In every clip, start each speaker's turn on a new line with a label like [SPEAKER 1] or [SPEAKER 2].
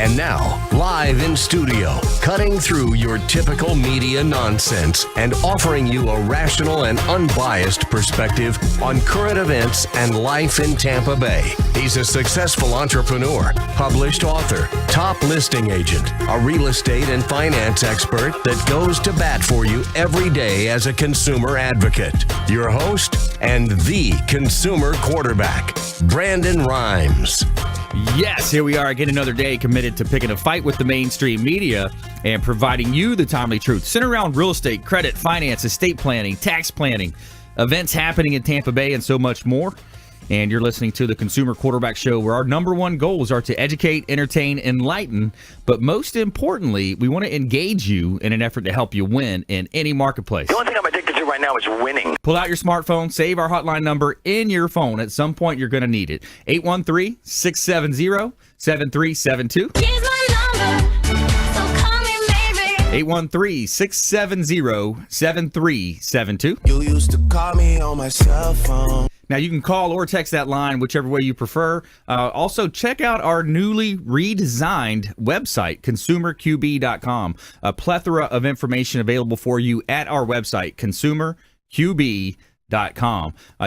[SPEAKER 1] And now, live in studio, cutting through your typical media nonsense and offering you a rational and unbiased perspective on current events and life in Tampa Bay. He's a successful entrepreneur, published author, top listing agent, a real estate and finance expert that goes to bat for you every day as a consumer advocate. Your host and the consumer quarterback, Brandon Rhymes.
[SPEAKER 2] Yes, here we are again, another day committed to picking a fight with the mainstream media and providing you the timely truth centered around real estate, credit, finance, estate planning, tax planning, events happening in Tampa Bay, and so much more. And you're listening to the Consumer Quarterback Show, where our number one goals are to educate, entertain, enlighten, but most importantly, we want to engage you in an effort to help you win in any marketplace.
[SPEAKER 3] The only thing I'm addicted to right now is winning.
[SPEAKER 2] Pull out your smartphone, save our hotline number in your phone. At some point, you're going to need it. 813-670-7372.
[SPEAKER 4] Here's my number, so call me baby.
[SPEAKER 2] 813-670-7372.
[SPEAKER 5] You used to call me on my cell phone.
[SPEAKER 2] Now, you can call or text that line, whichever way you prefer. Also, check out our newly redesigned website, consumerqb.com. A plethora of information available for you at our website, consumerqb.com.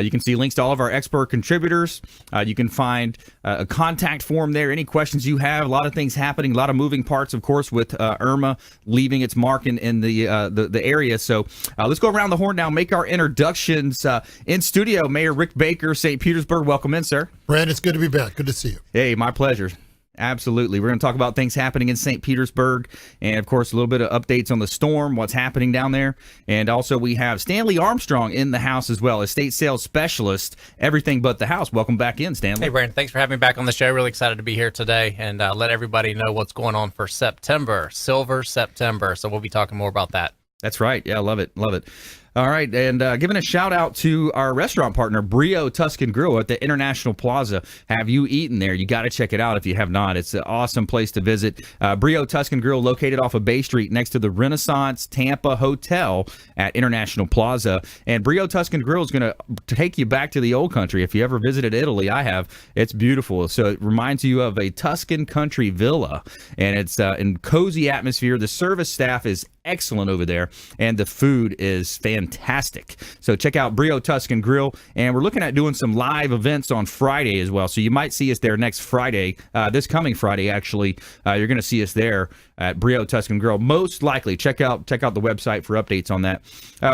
[SPEAKER 2] You can see links to all of our expert contributors. You can find a contact form there. Any questions you have, a lot of things happening, a lot of moving parts, of course, with Irma leaving its mark in the area. So let's go around the horn now, make our introductions. In studio, Mayor Rick Baker, St. Petersburg. Welcome in, sir.
[SPEAKER 6] Brandon, it's good to be back. Good to see you.
[SPEAKER 2] Hey, my pleasure. Absolutely. We're going to talk about things happening in St. Petersburg and, of course, a little bit of updates on the storm, what's happening down there. And also we have Stanley Armstrong in the house as well, estate sales specialist, everything but the house. Welcome back in, Stanley.
[SPEAKER 7] Hey, Brandon. Thanks for having me back on the show. Really excited to be here today and let everybody know what's going on for September, Silver September. So we'll be talking more about that.
[SPEAKER 2] That's right. Yeah, love it. Love it. All right, and giving a shout out to our restaurant partner, Brio Tuscan Grill at the International Plaza. Have you eaten there? You got to check it out if you have not. It's an awesome place to visit. Brio Tuscan Grill, located off of Bay Street next to the Renaissance Tampa Hotel at International Plaza. And Brio Tuscan Grill is going to take you back to the old country. If you ever visited Italy, I have. It's beautiful. So it reminds you of a Tuscan country villa, and it's in cozy atmosphere. The service staff is excellent over there, and the food is fantastic. So check out Brio Tuscan Grill, and we're looking at doing some live events on Friday as well. So you might see us there next Friday, this coming Friday actually. You're going to see us there at Brio Tuscan Grill. Most likely, check out the website for updates on that.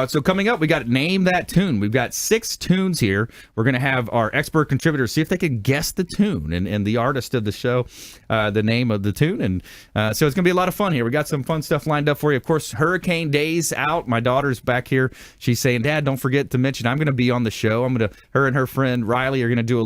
[SPEAKER 2] So coming up, we got Name That Tune. We've got 6 tunes here. We're going to have our expert contributors see if they can guess the tune and the artist of the show, the name of the tune. And so it's going to be a lot of fun here. We got some fun stuff lined up for you. Of course, Hurricane Day's out. My daughter's back here. She's saying, Dad, don't forget to mention I'm going to be on the show. Her and her friend Riley are going to do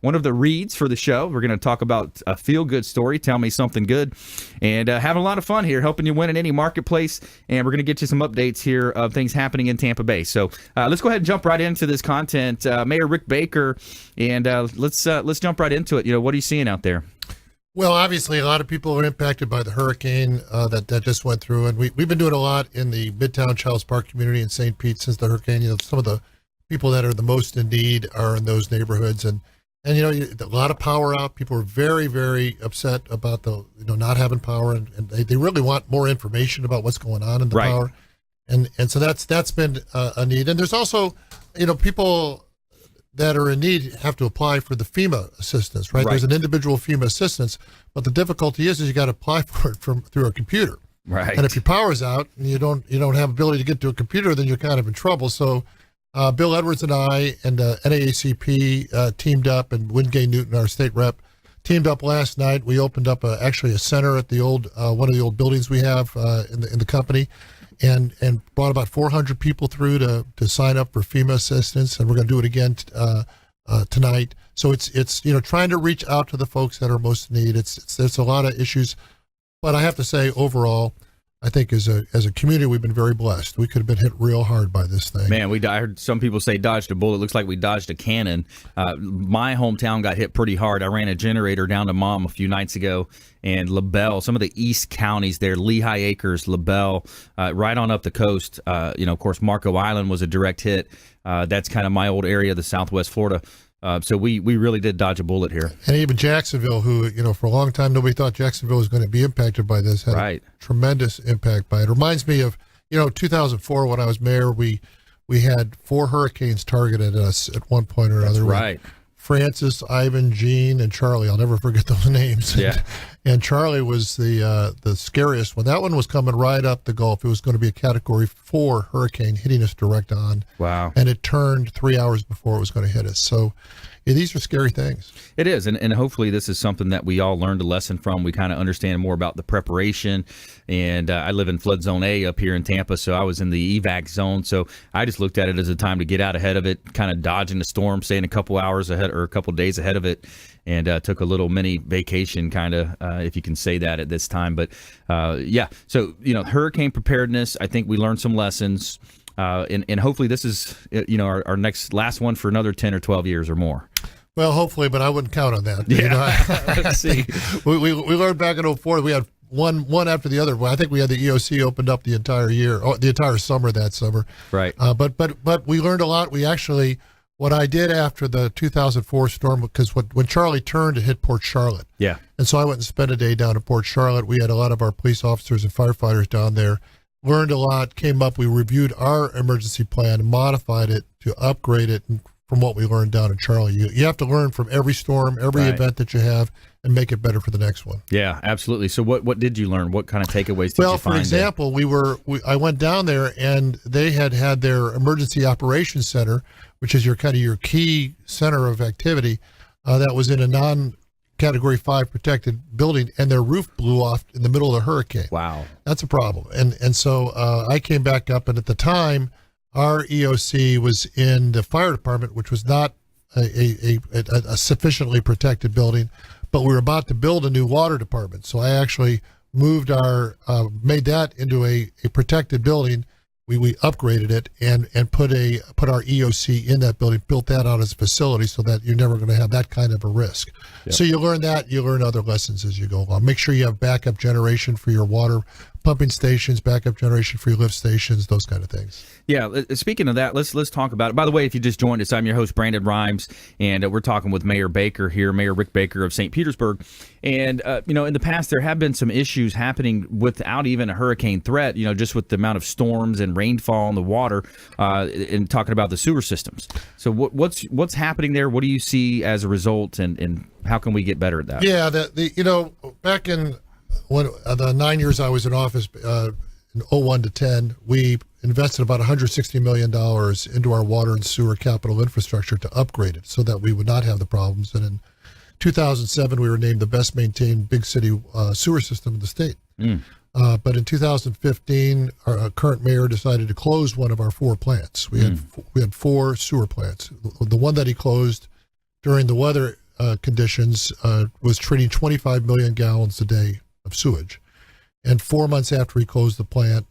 [SPEAKER 2] one of the reads for the show. We're going to talk about a feel-good story. Tell me something good. And having a lot of fun here, helping you win in any marketplace. And we're going to get you some updates here of things happening in Tampa Bay. So let's go ahead and jump right into this content. Mayor Rick Baker, and let's jump right into it. What are you seeing out there?
[SPEAKER 6] Well, obviously, a lot of people are impacted by the hurricane that just went through, and we've been doing a lot in the Midtown Charles Park community in St. Pete since the hurricane. Some of the people that are the most in need are in those neighborhoods, and a lot of power out. People are very, very upset about the not having power, and they really want more information about what's going on in the power, and so that's been a need. And there's also people that are in need have to apply for the FEMA assistance, right? There's an individual FEMA assistance, but the difficulty is you got to apply for it through a computer.
[SPEAKER 2] Right.
[SPEAKER 6] And if your power's out and you don't have ability to get to a computer, then you're kind of in trouble. So Bill Edwards and I and NAACP teamed up, and Wingate Newton, our state rep, teamed up last night. We opened up actually a center at the old one of the old buildings we have in the company. And brought about 400 people through to sign up for FEMA assistance, and we're going to do it again tonight. So it's trying to reach out to the folks that are most in need. There's a lot of issues, but I have to say overall, I think as a community, we've been very blessed. We could have been hit real hard by this thing.
[SPEAKER 2] Man, I heard some people say dodged a bullet. It looks like we dodged a cannon. My hometown got hit pretty hard. I ran a generator down to Mom a few nights ago, and LaBelle, some of the east counties there, Lehigh Acres, LaBelle, right on up the coast. Of course, Marco Island was a direct hit. That's kind of my old area, the Southwest Florida. So we really did dodge a bullet here.
[SPEAKER 6] And even Jacksonville, who, for a long time, nobody thought Jacksonville was going to be impacted by this, had
[SPEAKER 2] Right.
[SPEAKER 6] a tremendous impact by it. It reminds me of, 2004 when I was mayor, we had 4 hurricanes targeted us at one point or another.
[SPEAKER 2] Right.
[SPEAKER 6] Francis, Ivan, Gene, and Charlie. I'll never forget those names.
[SPEAKER 2] Yeah.
[SPEAKER 6] And Charlie was the scariest one. That one was coming right up the Gulf. It was going to be a Category 4 hurricane hitting us direct on.
[SPEAKER 2] Wow.
[SPEAKER 6] And it turned 3 hours before it was going to hit us. So these are scary things.
[SPEAKER 2] It is, and hopefully this is something that we all learned a lesson from. We kind of understand more about the preparation, and I live in flood zone A up here in Tampa, so I was in the evac zone, so I just looked at it as a time to get out ahead of it, kind of dodging the storm, staying a couple hours ahead or a couple days ahead of it, and took a little mini vacation, kind of, if you can say that at this time. But yeah, so hurricane preparedness, I think we learned some lessons. And hopefully this is, our last one for another 10 or 12 years or more.
[SPEAKER 6] Well, hopefully, but I wouldn't count on that.
[SPEAKER 2] Yeah. Let's see.
[SPEAKER 6] We learned back in 04, we had one after the other. Well, I think we had the EOC opened up the entire year, the entire summer that summer.
[SPEAKER 2] Right.
[SPEAKER 6] But we learned a lot. We actually, what I did after the 2004 storm, because when Charlie turned, it hit Port Charlotte.
[SPEAKER 2] Yeah.
[SPEAKER 6] And so I went and spent a day down at Port Charlotte. We had a lot of our police officers and firefighters down there. Learned a lot, came up, we reviewed our emergency plan, modified it to upgrade it from what we learned down in Charlie. You have to learn from every storm, every
[SPEAKER 2] Right.
[SPEAKER 6] event that you have, and make it better for the next one.
[SPEAKER 2] Yeah, absolutely. So what did you learn? What kind of takeaways did you find?
[SPEAKER 6] Well, for example, I went down there and they had their emergency operations center, which is your key center of activity, that was in a Category 5 protected building, and their roof blew off in the middle of the hurricane.
[SPEAKER 2] Wow.
[SPEAKER 6] That's a problem. And so I came back up, and at the time, our EOC was in the fire department, which was not a sufficiently protected building, but we were about to build a new water department. So I actually made that into a protected building. We upgraded it and put our EOC in that building, built that out as a facility so that you're never going to have that kind of a risk. Yep. So you learn that, you learn other lessons as you go along. Make sure you have backup generation for your water pumping stations, backup generation for your lift stations, those kind of things.
[SPEAKER 2] Yeah, speaking of that, let's talk about it. By the way, if you just joined us, I'm your host, Brandon Rhymes, and we're talking with Mayor Baker here, Mayor Rick Baker of St. Petersburg. And, in the past, there have been some issues happening without even a hurricane threat, just with the amount of storms and rainfall and the water, and talking about the sewer systems. So what's happening there? What do you see as a result, and how can we get better at that?
[SPEAKER 6] Yeah, back in the 9 years I was in office, in 01 to 10, we invested about $160 million into our water and sewer capital infrastructure to upgrade it so that we would not have the problems. And in 2007, we were named the best maintained big city sewer system in the state. But in 2015, our current mayor decided to close one of our 4 plants. We had 4 sewer plants. The one that he closed during the weather conditions was treating 25 million gallons a day of sewage. And 4 months after he closed the plant,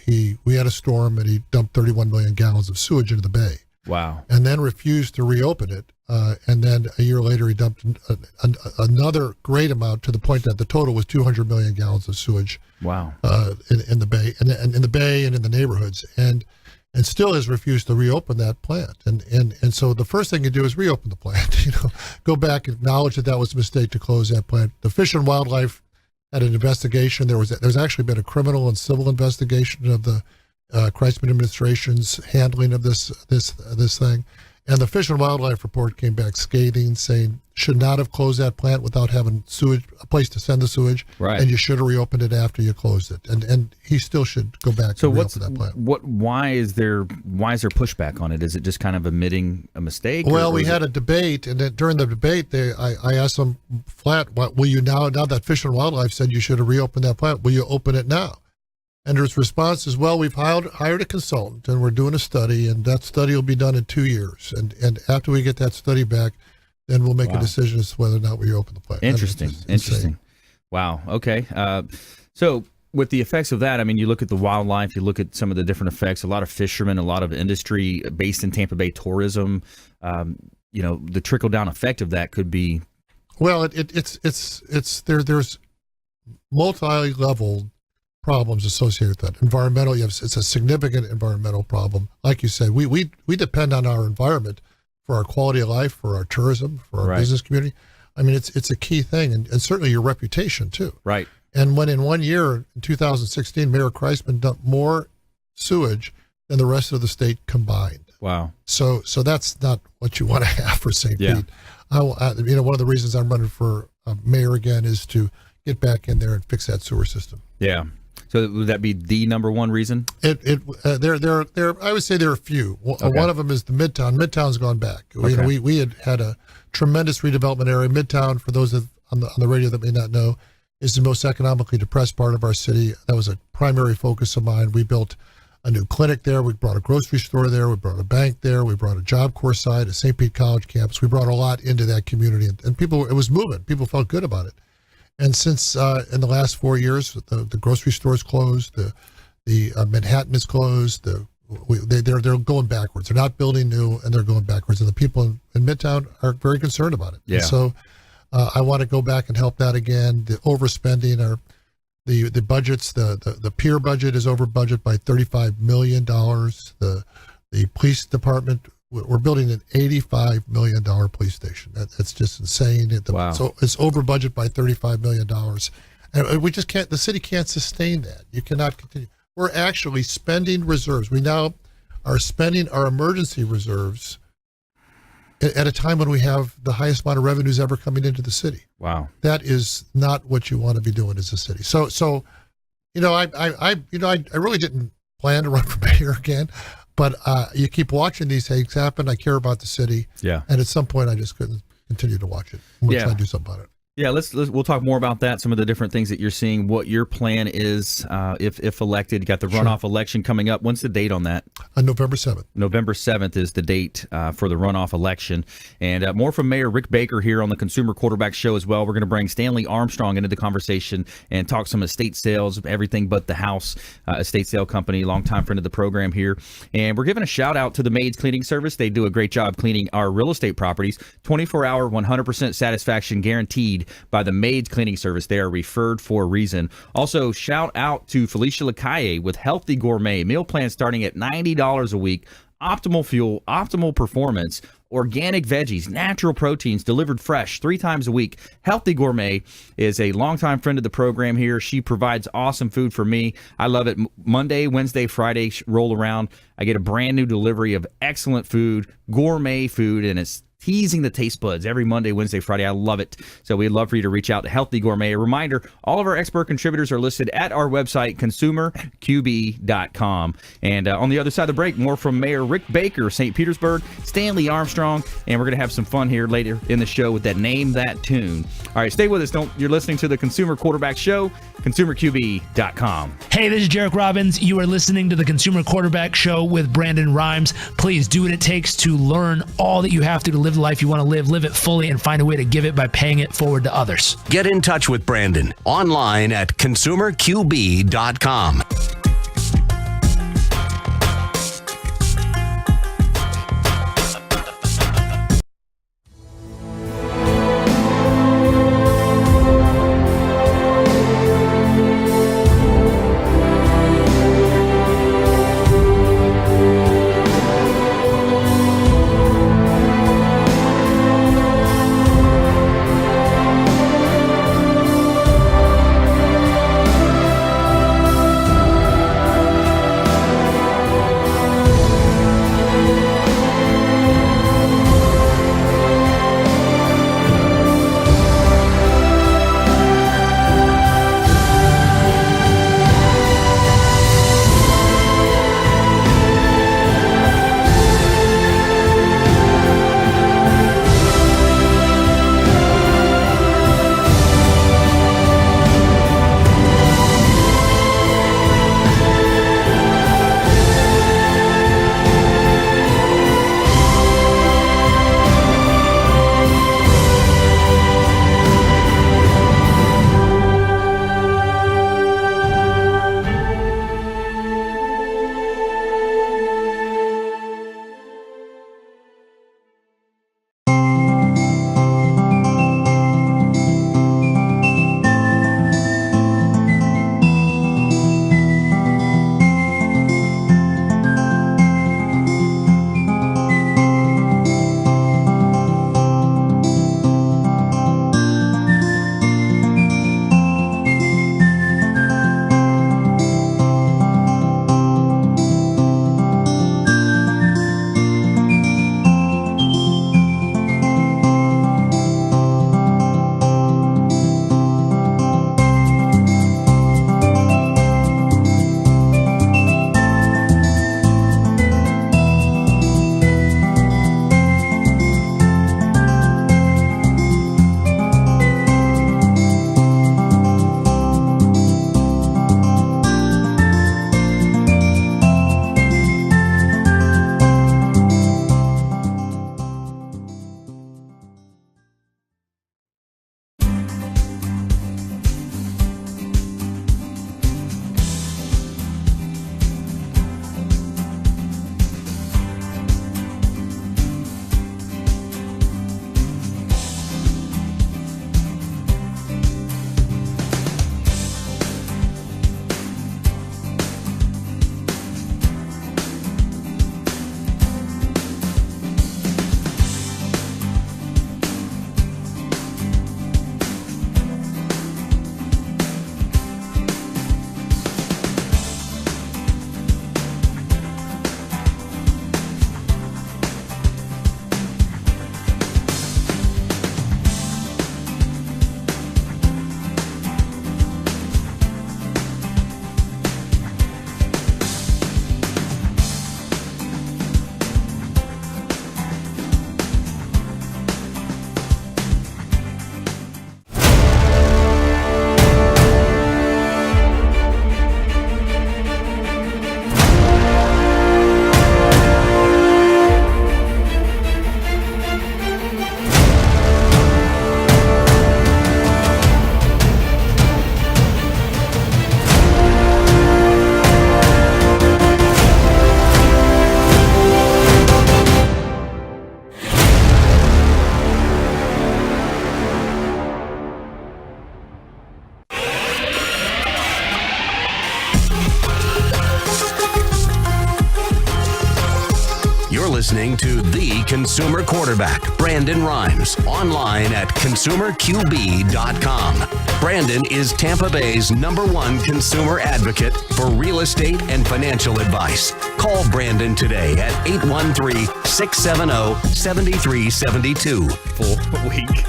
[SPEAKER 6] we had a storm and he dumped 31 million gallons of sewage into the bay.
[SPEAKER 2] Wow.
[SPEAKER 6] And then refused to reopen it. And then a year later, he dumped another great amount to the point that the total was 200 million gallons of sewage.
[SPEAKER 2] Wow.
[SPEAKER 6] In the bay, and in the bay and in the neighborhoods, and still has refused to reopen that plant. And so the first thing you do is reopen the plant. Go back, acknowledge that was a mistake to close that plant. The Fish and Wildlife had an investigation. There's actually been a criminal and civil investigation of the Kreisman administration's handling of this thing. And the Fish and Wildlife report came back scathing, saying should not have closed that plant without having sewage, a place to send the sewage,
[SPEAKER 2] right.
[SPEAKER 6] And you should have reopened it after you closed it. And he still should go back and reopen that plant.
[SPEAKER 2] Why is there pushback on it? Is it just kind of admitting a mistake?
[SPEAKER 6] Well, we had a debate, and then during the debate, I asked them flat, will you now that Fish and Wildlife said you should have reopened that plant, will you open it now? And his response is, well, we've hired a consultant, and we're doing a study, and that study will be done in 2 years. And after we get that study back, then we'll make a decision as to whether or not we open the plant.
[SPEAKER 2] Interesting. Wow. Okay. So with the effects of that, I mean, you look at the wildlife, you look at some of the different effects, a lot of fishermen, a lot of industry based in Tampa Bay tourism, the trickle down effect of that could be.
[SPEAKER 6] Well, there's multi-level problems associated with that. Environmental, it's a significant environmental problem. Like you said, we depend on our environment for our quality of life, for our tourism, for our
[SPEAKER 2] Right.
[SPEAKER 6] business community. I mean, it's a key thing, and certainly your reputation too.
[SPEAKER 2] Right.
[SPEAKER 6] And when in 1 year, in 2016, Mayor Kreisman dumped more sewage than the rest of the state combined.
[SPEAKER 2] Wow.
[SPEAKER 6] So that's not what you want to have for St.
[SPEAKER 2] Yeah.
[SPEAKER 6] Pete. One of the reasons I'm running for mayor again is to get back in there and fix that sewer system.
[SPEAKER 2] Yeah. So would that be the number one reason?
[SPEAKER 6] There. I would say there are a few.
[SPEAKER 2] Okay.
[SPEAKER 6] One of them is the Midtown. Midtown's gone back.
[SPEAKER 2] Okay.
[SPEAKER 6] We had a tremendous redevelopment area. Midtown, for those on the radio that may not know, is the most economically depressed part of our city. That was a primary focus of mine. We built a new clinic there. We brought a grocery store there. We brought a bank there. We brought a Job Corps site, a St. Pete College campus. We brought a lot into that community, and people, it was moving. People felt good about it. And since in the last 4 years, the grocery store is closed, the Manhattan is closed. They're going backwards. They're not building new, and they're going backwards. And the people in Midtown are very concerned about it.
[SPEAKER 2] Yeah.
[SPEAKER 6] And so I want to go back and help that again. The overspending, the budgets, the pier budget is over budget by $35 million. The police department, we're building an $85 million police station. That's just insane.
[SPEAKER 2] Wow.
[SPEAKER 6] So it's over budget by $35 million. And we just can't, the city can't sustain that. You cannot continue. We're actually spending reserves. We now are spending our emergency reserves at a time when we have the highest amount of revenues ever coming into the city.
[SPEAKER 2] Wow.
[SPEAKER 6] That is not what you want to be doing as a city. So I really didn't plan to run for mayor again, but you keep watching these things happen. I care about the city.
[SPEAKER 2] Yeah.
[SPEAKER 6] And at some point I just couldn't continue to watch it. I'm going to
[SPEAKER 2] Yeah.
[SPEAKER 6] try to do something about it.
[SPEAKER 2] Yeah, we'll talk more about that. Some of the different things that you're seeing. What your plan is, if elected. You got the runoff election coming up. When's the date on that?
[SPEAKER 6] On November 7th.
[SPEAKER 2] November 7th is the date for the runoff election. And more from Mayor Rick Baker here on the Consumer Quarterback Show as well. We're going to bring Stanley Armstrong into the conversation and talk some estate sales, everything but the house estate sale company, longtime friend of the program here. And we're giving a shout out to the Maids Cleaning Service. They do a great job cleaning our real estate properties. 24-hour, 100% satisfaction guaranteed by the Maids Cleaning Service. They are referred for a reason. Also, shout out to Felicia Lacaille with Healthy Gourmet. Meal plan starting at $90 a week. Optimal fuel, optimal performance, organic veggies, natural proteins delivered fresh 3 times a week. Healthy Gourmet is a longtime friend of the program here. She provides awesome food for me. I love it. Monday, Wednesday, Friday roll around. I get a brand new delivery of excellent food, gourmet food, and it's teasing the taste buds every Monday, Wednesday, Friday. I love it. So we'd love for you to reach out to Healthy Gourmet. A reminder, all of our expert contributors are listed at our website, consumerqb.com. And on the other side of the break, more from Mayor Rick Baker, St. Petersburg, Stanley Armstrong, and we're going to have some fun here later in the show with that Name That Tune. All right, stay with us. You're listening to the Consumer Quarterback Show, consumerqb.com.
[SPEAKER 8] Hey, this is Jarek Robbins. You are listening to the Consumer Quarterback Show with Brandon Rhymes. Please do what it takes to learn all that you have to live the life you want to live it fully, and find a way to give it by paying it forward to others.
[SPEAKER 1] Get in touch with Brandon online at consumerqb.com. listening to the consumer quarterback, Brandon Rhymes, online at consumerqb.com. Brandon is Tampa Bay's #1 consumer advocate for real estate and financial advice. Call Brandon today at 813-670-7372.
[SPEAKER 2] Full week.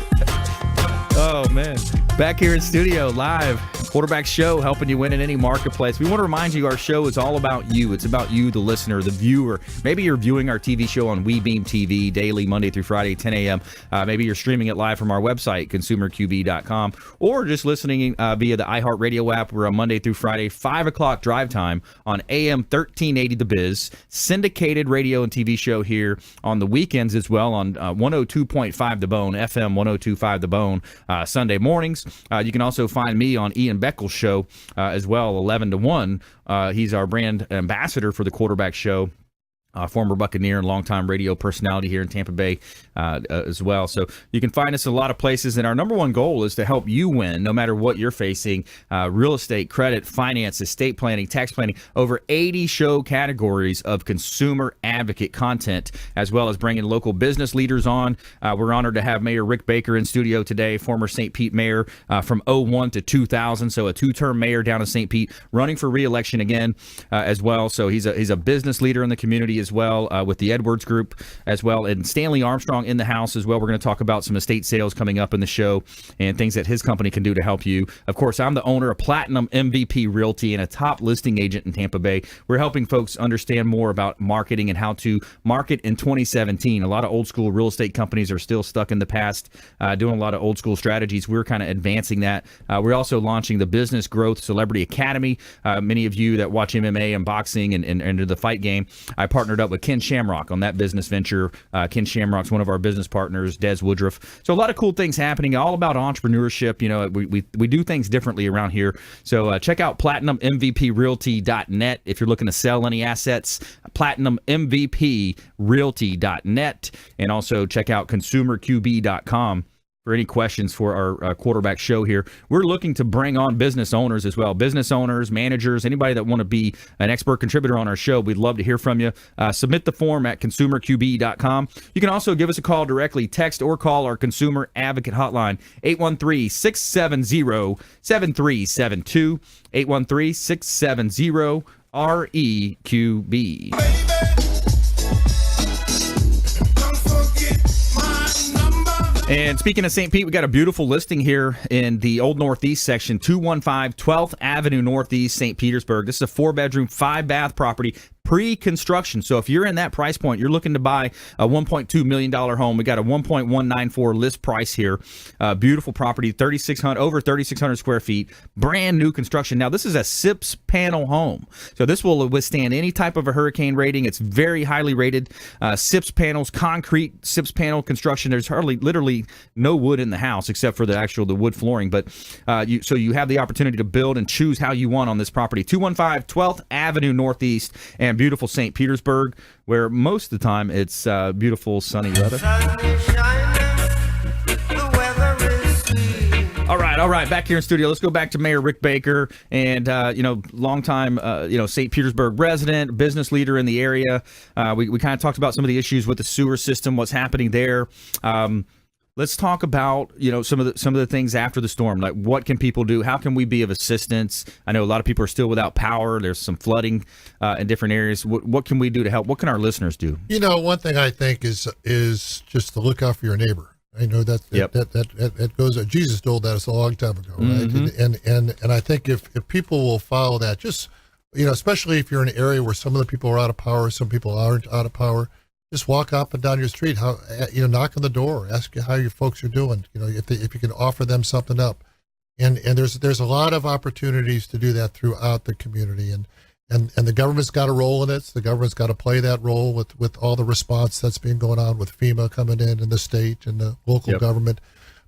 [SPEAKER 2] Oh, man. Back here in studio, live, Quarterback Show, helping you win in any marketplace. We want to remind you our show is all about you. It's about you, the listener, the viewer. Maybe you're viewing our TV show on WeBeam TV daily, Monday through Friday, 10 a.m. Maybe you're streaming it live from our website, consumerqb.com, or just listening via the iHeartRadio app. We're on Monday through Friday, 5 o'clock drive time on AM 1380 The Biz. Syndicated radio and TV show here on the weekends as well on 102.5 The Bone, FM 102.5 The Bone, Sunday mornings. You can also find me on Ian Beckles' show as well, 11 to 1. He's our brand ambassador for the Quarterback Show. Former Buccaneer and longtime radio personality here in Tampa Bay as well. So you can find us in a lot of places, and our #1 goal is to help you win no matter what you're facing. Real estate, credit, finance, estate planning, tax planning, over 80 show categories of consumer advocate content, as well as bringing local business leaders on. We're honored to have Mayor Rick Baker in studio today, former St. Pete mayor from 01 to 2000, so a two-term mayor down in St. Pete, running for re-election again as well. So he's a business leader in the community as well, with the Edwards Group as well, and Stanley Armstrong in the house as well. We're going to talk about some estate sales coming up in the show and things that his company can do to help you. Of course, I'm the owner of Platinum MVP Realty and a top listing agent in Tampa Bay. We're helping folks understand more about marketing and how to market in 2017. A lot of old school real estate companies are still stuck in the past, doing a lot of old school strategies. We're kind of advancing that. We're also launching the Business Growth Celebrity Academy. Many of you that watch MMA and boxing and into the fight game, I partnered up with Ken Shamrock on that business venture. Ken Shamrock's one of our business partners, Des Woodruff. So a lot of cool things happening, all about entrepreneurship. You know, we do things differently around here. So check out PlatinumMVPRealty.net if you're looking to sell any assets. PlatinumMVPRealty.net, and also check out ConsumerQB.com for any questions for our Quarterback Show here. We're looking to bring on business owners as well. Business owners, managers, anybody that want to be an expert contributor on our show, we'd love to hear from you. Submit the form at consumerqb.com. You can also give us a call directly, text or call our Consumer Advocate Hotline, 813-670-7372, 813-670-REQB. And speaking of St. Pete, we got a beautiful listing here in the Old Northeast section, 215 12th Avenue Northeast, St. Petersburg. This is a 4-bedroom, 5-bath property, pre-construction. So if you're in that price point, you're looking to buy a $1.2 million home. We got a $1.194 list price here. Beautiful property, over 3,600 square feet, brand new construction. Now, this is a SIPS panel home. So this will withstand any type of a hurricane rating. It's very highly rated. SIPS panels, concrete SIPS panel construction. There's literally no wood in the house except for the wood flooring. But so you have the opportunity to build and choose how you want on this property. 215 12th Avenue Northeast, and beautiful St. Petersburg, where most of the time it's beautiful sunny weather. All right. Back here in studio, let's go back to Mayor Rick Baker, and longtime St. Petersburg resident, business leader in the area. We kind of talked about some of the issues with the sewer system, what's happening there. Let's talk about some of the things after the storm. Like, what can people do? How can we be of assistance? I know a lot of people are still without power. There's some flooding in different areas. What can we do to help? What can our listeners do? One
[SPEAKER 6] thing I think is just to look out for your neighbor. I know that goes. Jesus told that us a long time ago, right? Mm-hmm. And I think if people will follow that, just especially if you're in an area where some of the people are out of power, some people aren't out of power. Just walk up and down your street. Knock on the door, ask how your folks are doing. If you can offer them something up, and there's a lot of opportunities to do that throughout the community, and the government's got a role in it. The government's got to play that role with all the response that's been going on with FEMA coming in the state and the local government.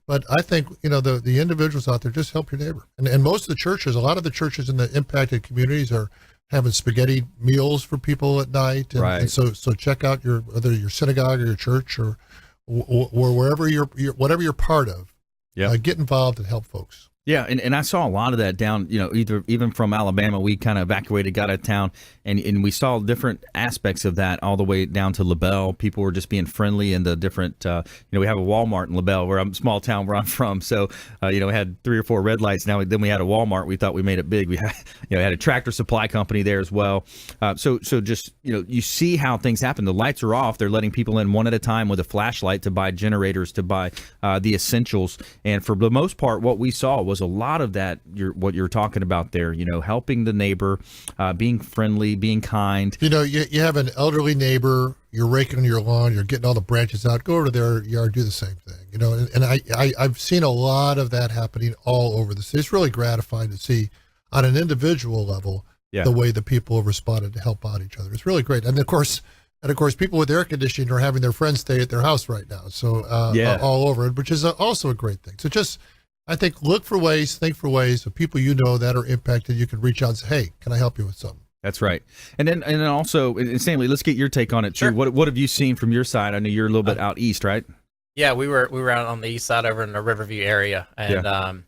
[SPEAKER 6] But I think the individuals out there, just help your neighbor. And most of the churches, a lot of the churches in the impacted communities are having spaghetti meals for people at night, and so check out whether your synagogue or your church or wherever whatever you're part of. Get involved and help folks.
[SPEAKER 2] Yeah, and I saw a lot of that down, even from Alabama. We kind of evacuated, got out of town, and we saw different aspects of that all the way down to LaBelle. People were just being friendly in the different, we have a Walmart in LaBelle, where I'm small town where I'm from. So, we had 3 or 4 red lights. Then we had a Walmart. We thought we made it big. We had a Tractor Supply company there as well. So just, you see how things happen. The lights are off. They're letting people in one at a time with a flashlight to buy generators, to buy the essentials. And for the most part, what we saw was a lot of that, what you're talking about there, helping the neighbor, being friendly, being kind.
[SPEAKER 6] You have an elderly neighbor, you're raking your lawn, you're getting all the branches out, go over to their yard, do the same thing, and I've seen a lot of that happening all over the city. It's really gratifying to see on an individual level the way the people have responded to help out each other. It's really great. And of course, people with air conditioning are having their friends stay at their house right now. So all over it, which is also a great thing. So just, I think, think for ways of people that are impacted. You can reach out and say, hey, can I help you with something?
[SPEAKER 2] That's right. And then also, Stanley, let's get your take on it too.
[SPEAKER 7] Sure.
[SPEAKER 2] What have you seen from your side? I know you're a little bit out east, right?
[SPEAKER 7] Yeah, we were out on the east side over in the Riverview area, and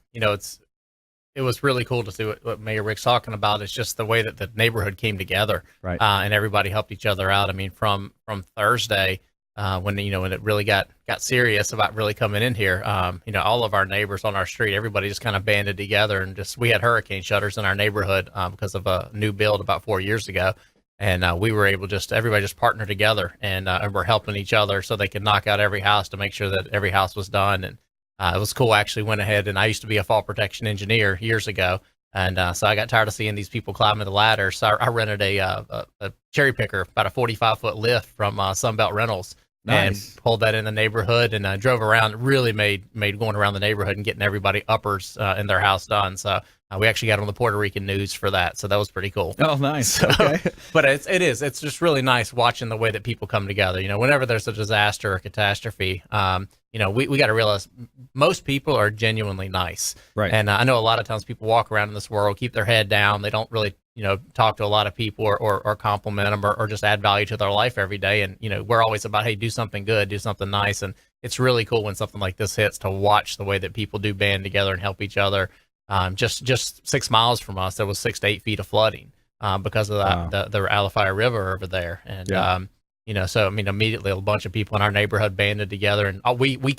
[SPEAKER 7] it was really cool to see what Mayor Rick's talking about. It's just the way that the neighborhood came together,
[SPEAKER 2] right?
[SPEAKER 7] And everybody helped each other out. I mean, from Thursday, when it really got serious about really coming in here, all of our neighbors on our street, everybody just kind of banded together, and we had hurricane shutters in our neighborhood because of a new build about 4 years ago. And we were able everybody just partnered together, and we're helping each other so they could knock out every house to make sure that every house was done. And it was cool. I actually went ahead, and I used to be a fall protection engineer years ago. And so I got tired of seeing these people climbing the ladder. So I rented a cherry picker, about a 45-foot lift from Sunbelt Rentals.
[SPEAKER 2] Nice.
[SPEAKER 7] And pulled that in the neighborhood, and drove around. It really made going around the neighborhood and getting everybody uppers in their house done. So we actually got on the Puerto Rican news for that. So that was pretty cool.
[SPEAKER 2] Oh, nice.
[SPEAKER 7] So,
[SPEAKER 2] okay.
[SPEAKER 7] But it's just really nice watching the way that people come together. Whenever there's a disaster or catastrophe, we got to realize most people are genuinely nice.
[SPEAKER 2] Right.
[SPEAKER 7] And I know a lot of times people walk around in this world, keep their head down. They don't really talk to a lot of people or compliment them or just add value to their life every day. And, we're always about, hey, do something good, do something nice. And it's really cool when something like this hits to watch the way that people do band together and help each other. Just 6 miles from us, there was 6 to 8 feet of flooding because of that, the Alafaya River over there. And, so, immediately a bunch of people in our neighborhood banded together, and we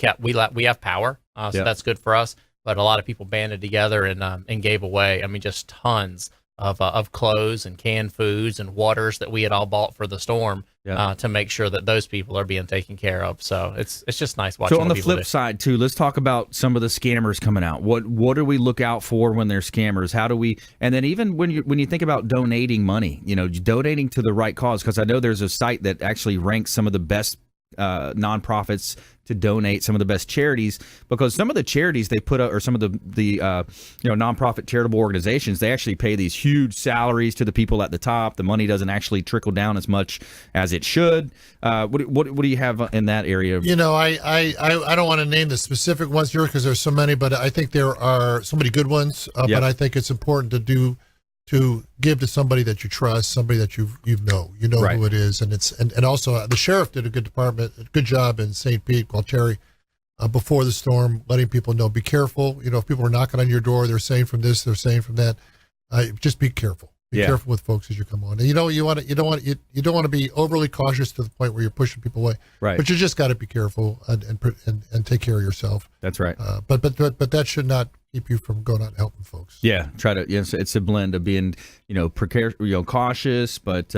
[SPEAKER 7] have power. So that's good for us. But a lot of people banded together and gave away, just tons of clothes and canned foods and waters that we had all bought for the storm to make sure that those people are being taken care of. So it's just nice watching.
[SPEAKER 2] So on the flip side too, let's talk about some of the scammers coming out. What do we look out for when they're scammers? How do we? And then even when you think about donating money, donating to the right cause, because I know there's a site that actually ranks some of the best nonprofits to donate, some of the best charities, because some of the charities they put up, or some of the nonprofit charitable organizations, they actually pay these huge salaries to the people at the top. The money doesn't actually trickle down as much as it should. What do you have in that area?
[SPEAKER 6] I don't want to name the specific ones here because there's so many, but I think there are so many good ones. But I think it's important to give to somebody that you trust, somebody that you know right. who it is, and also the sheriff did a good job in St. Pete, Gualtieri, before the storm, letting people know, be careful. If people are knocking on your door, they're saying from this, they're saying from that, just be careful. Be careful with folks as you come on. And you don't want to be overly cautious to the point where you're pushing people away.
[SPEAKER 2] Right.
[SPEAKER 6] But you just got to be careful and take care of yourself.
[SPEAKER 2] That's right.
[SPEAKER 6] But that should not keep you from going out and helping folks.
[SPEAKER 2] Yeah, it's a blend of being, cautious, but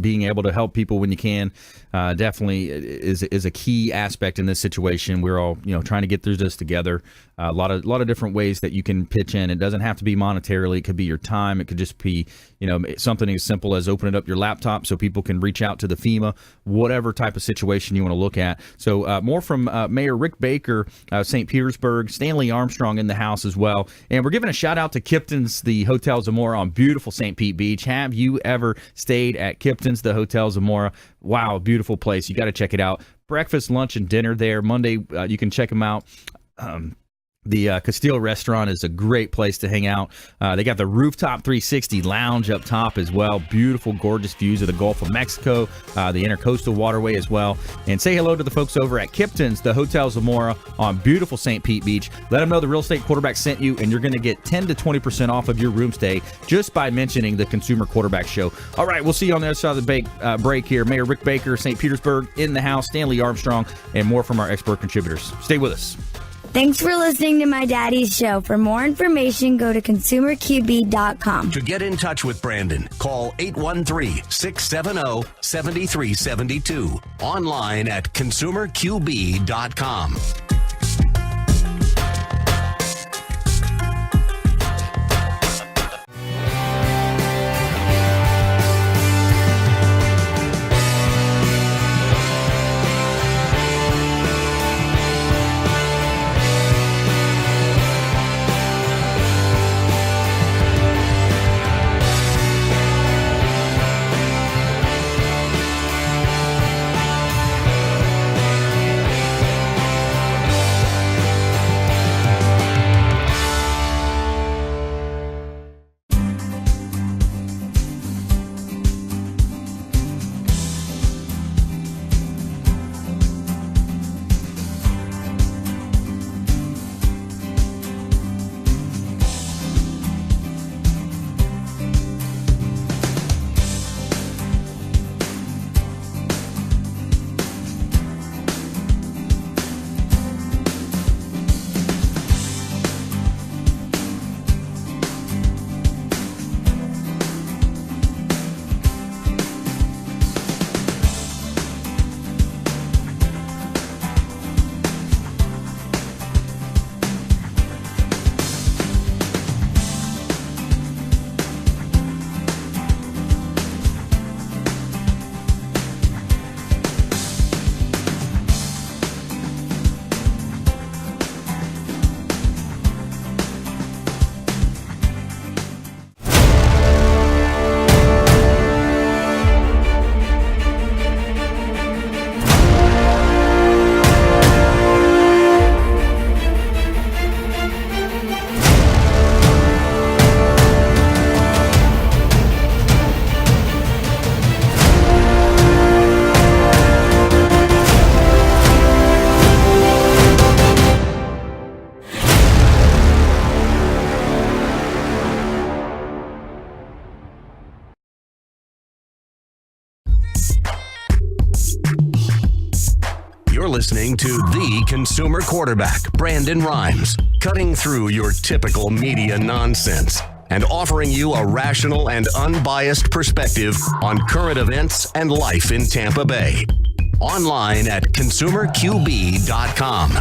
[SPEAKER 2] being able to help people when you can, definitely is a key aspect in this situation. We're all, trying to get through this together. A lot of different ways that you can pitch in. It doesn't have to be monetarily. It could be your time. It could just be, something as simple as opening up your laptop so people can reach out to the FEMA, whatever type of situation you want to look at. So more from Mayor Rick Baker, St. Petersburg, Stanley Armstrong in the house as well. And we're giving a shout out to Kipton's, the Hotel Zamora on beautiful St. Pete Beach. Have you ever stayed at Kipton's, the Hotel Zamora? Wow, beautiful place. You got to check it out. Breakfast, lunch, and dinner there. Monday, you can check them out. The Castile restaurant is a great place to hang out. They got the rooftop 360 lounge up top as well. Beautiful, gorgeous views of the Gulf of Mexico, the Intercoastal Waterway as well. And say hello to the folks over at Kipton's, the Hotel Zamora on beautiful St. Pete Beach. Let them know the Real Estate Quarterback sent you, and you're going to get 10 to 20% off of your room stay just by mentioning the Consumer Quarterback Show. All right, we'll see you on the other side of the break here. Mayor Rick Baker, St. Petersburg in the house, Stanley Armstrong, and more from our expert contributors. Stay with us.
[SPEAKER 9] Thanks for listening to my daddy's show. For more information, go to consumerqb.com.
[SPEAKER 1] To get in touch with Brandon, call 813-670-7372. Online at consumerqb.com. You're listening to the Consumer Quarterback, Brandon Rhymes, cutting through your typical media nonsense and offering you a rational and unbiased perspective on current events and life in Tampa Bay. Online at consumerqb.com.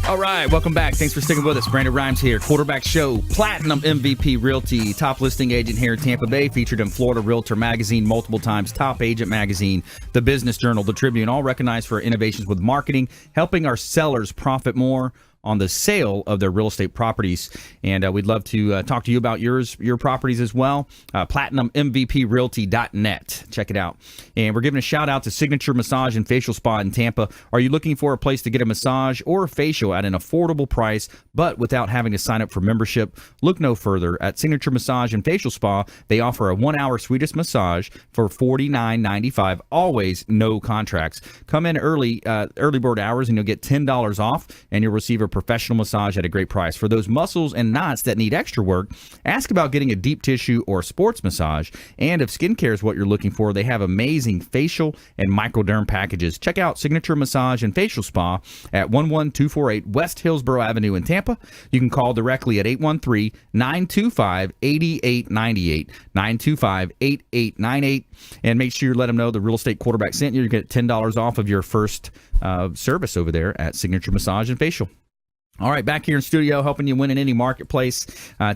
[SPEAKER 2] All right, welcome back. Thanks for sticking with us. Brandon Rhymes here, Quarterback Show, Platinum MVP Realty, top listing agent here in Tampa Bay, featured in Florida Realtor Magazine multiple times, Top Agent Magazine, the Business Journal, the Tribune, all recognized for innovations with marketing, helping our sellers profit more on the sale of their real estate properties. And we'd love to talk to you about your properties as well. PlatinumMVPRealty.net. Check it out. And we're giving a shout out to Signature Massage and Facial Spa in Tampa. Are you looking for a place to get a massage or a facial at an affordable price, but without having to sign up for membership? Look no further. At Signature Massage and Facial Spa, they offer a 1-hour Swedish massage for $49.95. Always no contracts. Come in early bird hours and you'll get $10 off, and you'll receive a professional massage at a great price. For those muscles and knots that need extra work, ask about getting a deep tissue or sports massage. And if skincare is what you're looking for, they have amazing facial and microderm packages. Check out Signature Massage and Facial Spa at 11248 West Hillsborough Avenue in Tampa. You can call directly at 813-925-8898, 925-8898, and make sure you let them know the Real Estate Quarterback sent you. You get $10 off of your first service over there at Signature Massage and Facial. All right, back here in studio, helping you win in any marketplace.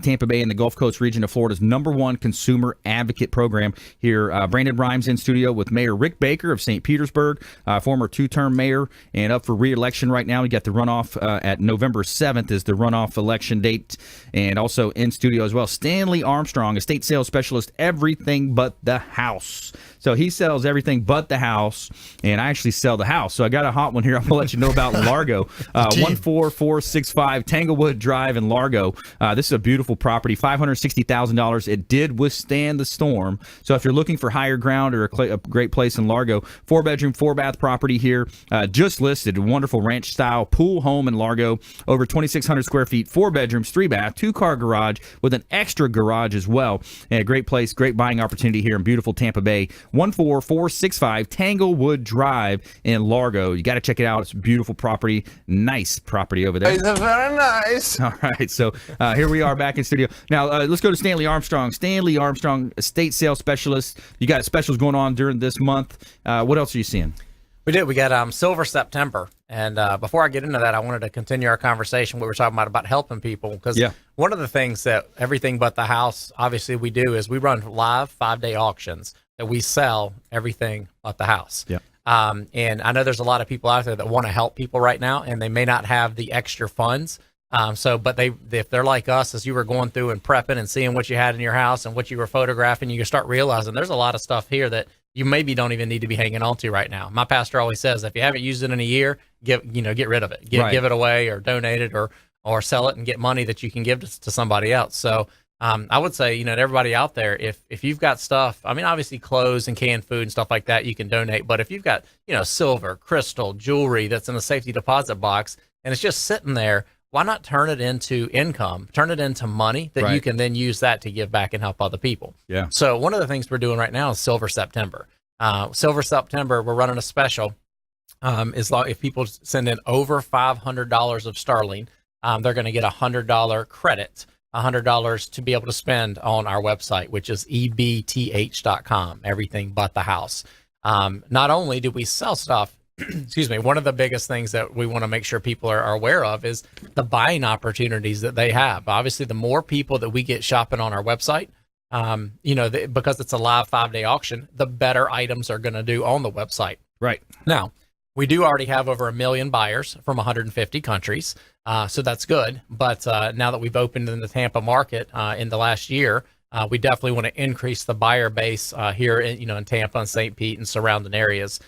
[SPEAKER 2] Tampa Bay and the Gulf Coast region of Florida's #1 consumer advocate program. Here, Brandon Rhymes in studio with Mayor Rick Baker of St. Petersburg, former 2-term mayor, and up for re-election right now. We got the runoff at November 7th is the runoff election date, and also in studio as well, Stanley Armstrong, estate sales specialist, everything but the house. So he sells everything but the house, and I actually sell the house. So I got a hot one here. I'm going to let you know about Largo. 14465 Tanglewood Drive in Largo. This is a beautiful property, $560,000. It did withstand the storm. So if you're looking for higher ground or a great place in Largo, 4-bedroom, 4-bath property here, just listed. Wonderful ranch-style pool home in Largo, over 2,600 square feet, 4 bedrooms, 3-bath, 2-car garage with an extra garage as well. And a great place, great buying opportunity here in beautiful Tampa Bay. 14465 Tanglewood Drive in Largo. You got to check it out. It's a beautiful property. Nice property over there.
[SPEAKER 5] It's very nice.
[SPEAKER 2] All right. So here we are back in studio. Now, let's go to Stanley Armstrong. Stanley Armstrong, estate sales specialist. You got specials going on during this month. What else are you seeing?
[SPEAKER 7] We did. We got Silver September. And before I get into that, I wanted to continue our conversation. We were talking about helping people. Because one of the things that Everything But the House, obviously, we do is we run live 5-day auctions that we sell everything but the house.
[SPEAKER 2] Yeah.
[SPEAKER 7] And I know there's a lot of people out there that want to help people right now, and they may not have the extra funds. But if they're like us, as you were going through and prepping and seeing what you had in your house and what you were photographing, you start realizing there's a lot of stuff here that you maybe don't even need to be hanging on to right now. My pastor always says, if you haven't used it in a year, get rid of it, give it away or donate it or sell it and get money that you can give to somebody else. So I would say, to everybody out there, if you've got stuff, I mean, obviously clothes and canned food and stuff like that, you can donate. But if you've got, silver, crystal, jewelry that's in a safety deposit box and it's just sitting there, why not turn it into income, turn it into money that you can then use that to give back and help other people?
[SPEAKER 2] Yeah.
[SPEAKER 7] So one of the things we're doing right now is Silver September. Silver September, we're running a special. If people send in over $500 of sterling, they're going to get a $100 credit, $100 to be able to spend on our website, which is ebth.com, everything but the house. Not only do we sell stuff, excuse me, one of the biggest things that we want to make sure people are aware of is the buying opportunities that they have. Obviously, the more people that we get shopping on our website, because it's a live 5-day auction, the better items are going to do on the website.
[SPEAKER 2] Right.
[SPEAKER 7] Now, we do already have over 1 million buyers from 150 countries, so that's good. But now that we've opened in the Tampa market in the last year, we definitely want to increase the buyer base here in Tampa and St. Pete and surrounding areas.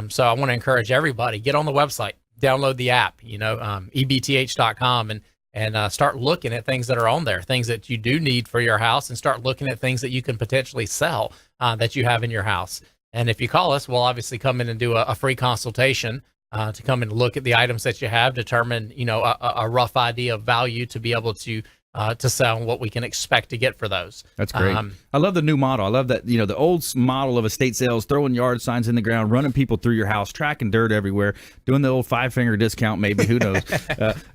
[SPEAKER 7] So I want to encourage everybody, get on the website, download the app, ebth.com and start looking at things that are on there, things that you do need for your house, and start looking at things that you can potentially sell that you have in your house. And if you call us, we'll obviously come in and do a free consultation to come and look at the items that you have, determine, a rough idea of value to be able to sell and what we can expect to get for those.
[SPEAKER 2] That's great. I love the new model. I love that, the old model of estate sales, throwing yard signs in the ground, running people through your house, tracking dirt everywhere, doing the old 5-finger discount, maybe, who knows.